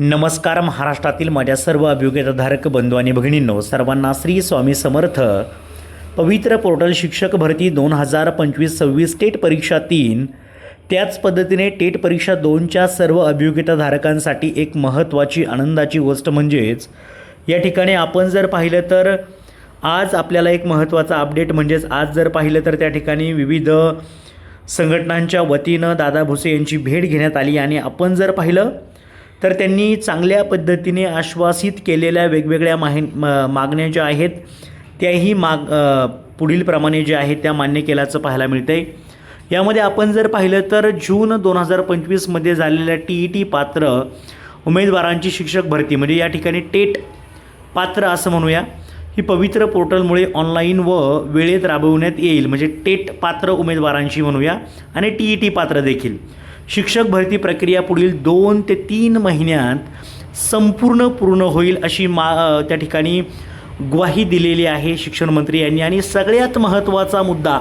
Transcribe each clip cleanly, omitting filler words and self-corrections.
नमस्कार. महाराष्ट्रातील माझ्या सर्व अभियोग्यताधारक बंधू आणि भगिनींनो, सर्वांना श्री स्वामी समर्थ. पवित्र पोर्टल शिक्षक भरती 2025-26 टेट परीक्षा 3, त्याच पद्धतीने टेट परीक्षा 2च्या सर्व अभियोग्यताधारकांसाठी एक महत्त्वाची आनंदाची गोष्ट म्हणजेच या ठिकाणी आपण जर पाहिलं तर आज आपल्याला एक महत्त्वाचा अपडेट म्हणजेच आज जर पाहिलं तर त्या ठिकाणी विविध संघटनांच्या वतीनं दादा भुसे यांची भेट घेण्यात आली आणि आपण जर पाहिलं तर त्यांनी चांगल्या पद्धतीने आश्वासित केलेल्या वेगवेगळ्या मागण्या ज्या आहेत त्याही पुढील प्रमाणे जे आहेत त्या मान्य केल्याचं पाहायला मिळतंय. यामध्ये आपण जर पाहिलं तर जून 2025 झालेल्या TET पात्र उमेदवारांची शिक्षक भरती म्हणजे या ठिकाणी टेट पात्र असं म्हणूया, ही पवित्र पोर्टलमुळे ऑनलाईन व वेळेत राबवण्यात येईल. म्हणजे टेट पात्र उमेदवारांची म्हणूया आणि TET पात्र देखील शिक्षक भरती प्रक्रिया पुढील 2 ते 3 महिन्यात पूर्ण होईल अशी त्या ठिकाणी ग्वाही दिलेली आहे शिक्षण मंत्री यांनी. आणि सगळ्यात महत्त्वाचा मुद्दा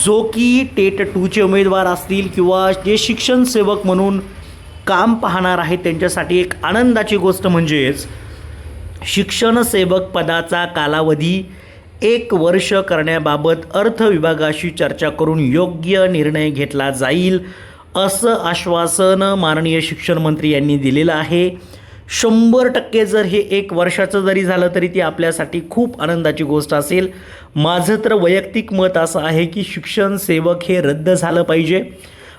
जो की टेट 2चे उमेदवार असतील किंवा जे शिक्षण सेवक म्हणून काम पाहणार आहेत त्यांच्यासाठी एक आनंदाची गोष्ट म्हणजेच शिक्षण सेवक पदाचा कालावधी 1 वर्ष करण्याबाबत अर्थ विभागाशी चर्चा करून योग्य निर्णय घेतला जाईल असं आश्वासन माननीय शिक्षण मंत्री यांनी दिलेलं आहे. 100% जर हे 1 वर्षाचं जरी झालं तरी ती आपल्यासाठी खूप आनंदाची गोष्ट असेल. माझं तर वैयक्तिक मत असं आहे की शिक्षण सेवक हे रद्द झालं पाहिजे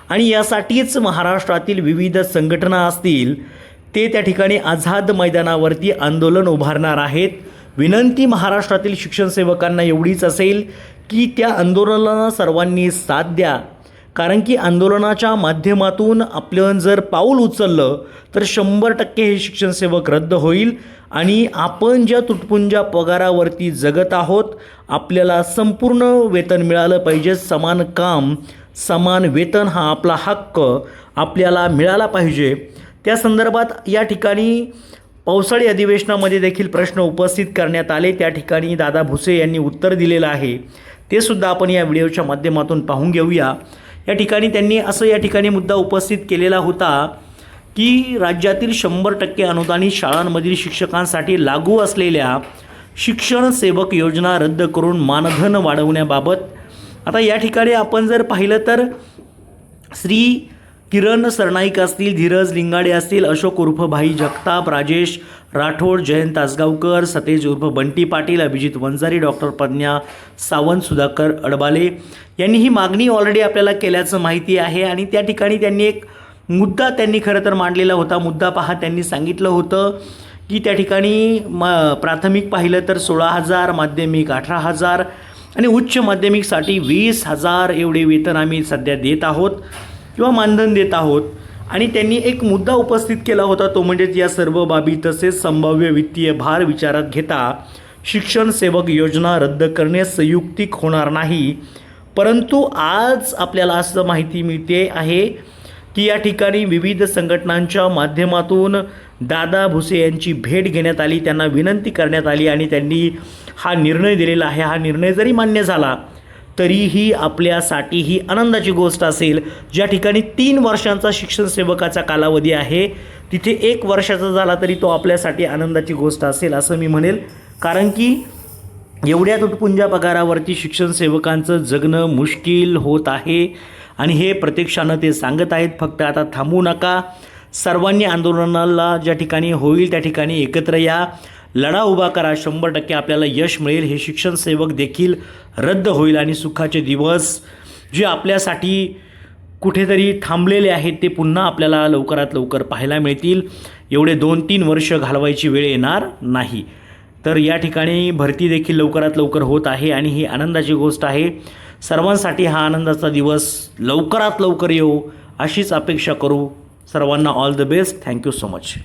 आणि यासाठीच महाराष्ट्रातील विविध संघटना असतील ते त्या ठिकाणी आझाद मैदानावरती आंदोलन उभारणार आहेत. विनंती महाराष्ट्रातील शिक्षण सेवकांना एवढीच असेल की त्या आंदोलनाला सर्वांनी साथ द्या, कारण की आंदोलनाच्या माध्यमातून आपलं जर पाऊल उचललं तर 100% हे शिक्षण सेवक रद्द होईल आणि आपण ज्या तुटपुंज्या पगारावरती जगत आहोत आपल्याला संपूर्ण वेतन मिळालं पाहिजे. समान काम समान वेतन हा आपला हक्क आपल्याला मिळाला पाहिजे. त्या संदर्भात या ठिकाणी पावसाळी अधिवेशनामध्ये देखील प्रश्न उपस्थित करण्यात आले. त्या ठिकाणी दादा भुसे यांनी उत्तर दिलेलं आहे, ते सुद्धा आपण या व्हिडिओच्या माध्यमातून पाहून घेऊया. या ठिकाणी त्यांनी असं या ठिकाणी मुद्दा उपस्थित केलेला होता की राज्यातील 100% अनुदानित शाळांमधील शिक्षकांसाठी लागू असलेल्या शिक्षण सेवक योजना रद्द करून मानधन वाढवण्याबाबत. आता या ठिकाणी आपण जर पाहिलं तर श्री किरण सरनाईक असतील, धीरज लिंगाडे असतील, अशोक उर्फ भाई जगताप, राजेश राठोड, जयंत आसगावकर, सतेज उर्फ बंटी पाटील, अभिजित वंजारी, डॉक्टर प्रज्ञा सावंत, सुधाकर अडबाले यांनी ही मागणी ऑलरेडी आपल्याला केल्याचं माहिती आहे. आणि त्या ठिकाणी त्यांनी एक मुद्दा खरं तर मांडलेला होता. मुद्दा पहा, त्यांनी सांगितलं होतं की त्या ठिकाणी प्राथमिक पाहिलं तर 16,000, माध्यमिक 18,000 आणि उच्च माध्यमिकसाठी 20,000 एवढे वेतन आम्ही सध्या देत आहोत किंवा मानधन देत आहोत. आणि त्यांनी एक मुद्दा उपस्थित केला होता, तो म्हणजेच या सर्व बाबी तसेच संभाव्य वित्तीय भार विचारात घेता शिक्षण सेवक योजना रद्द करणे संयुक्तिक होणार नाही. परंतु आज आपल्याला असं माहिती मिळते आहे की या ठिकाणी विविध संघटनांच्या माध्यमातून दादा भुसे यांची भेट घेण्यात आली, त्यांना विनंती करण्यात आली आणि त्यांनी हा निर्णय दिलेला आहे. हा निर्णय जरी मान्य झाला तरीही आपल्यासाठी ही आनंदाची गोष्ट असेल. ज्या ठिकाणी 3 वर्षांचा शिक्षण सेवकाचा कालावधी आहे तिथे 1 वर्षाचा झाला तरी तो आपल्यासाठी आनंदाची गोष्ट असेल असं मी म्हणेल. कारण की एवढ्या तुटपुंज्या पगारावरती शिक्षण सेवकांचं जगणं मुश्किल होत आहे आणि हे प्रत्यक्षानं ते सांगत आहेत. फक्त आता थांबू नका, सर्वांनी आंदोलनाला ज्या ठिकाणी होईल त्या ठिकाणी एकत्र या, लढा उभा करा. 100% आपल्याला यश मिळेल. हे शिक्षण सेवक देखील रद्द होईल आणि सुखाचे दिवस जे आपल्यासाठी कुठेतरी थांबलेले आहेत ते पुन्हा आपल्याला लवकरात लवकर पाहायला मिळतील. एवढे 2-3 वर्ष घालवायची वेळ येणार नाही. तर या ठिकाणी भरती देखील लवकरात लवकर होत आहे आणि ही आनंदाची गोष्ट आहे. सर्वांसाठी हा आनंदाचा दिवस लवकरात लवकर येऊ अशीच अपेक्षा करू. सर्वांना all the best. Thank you so much.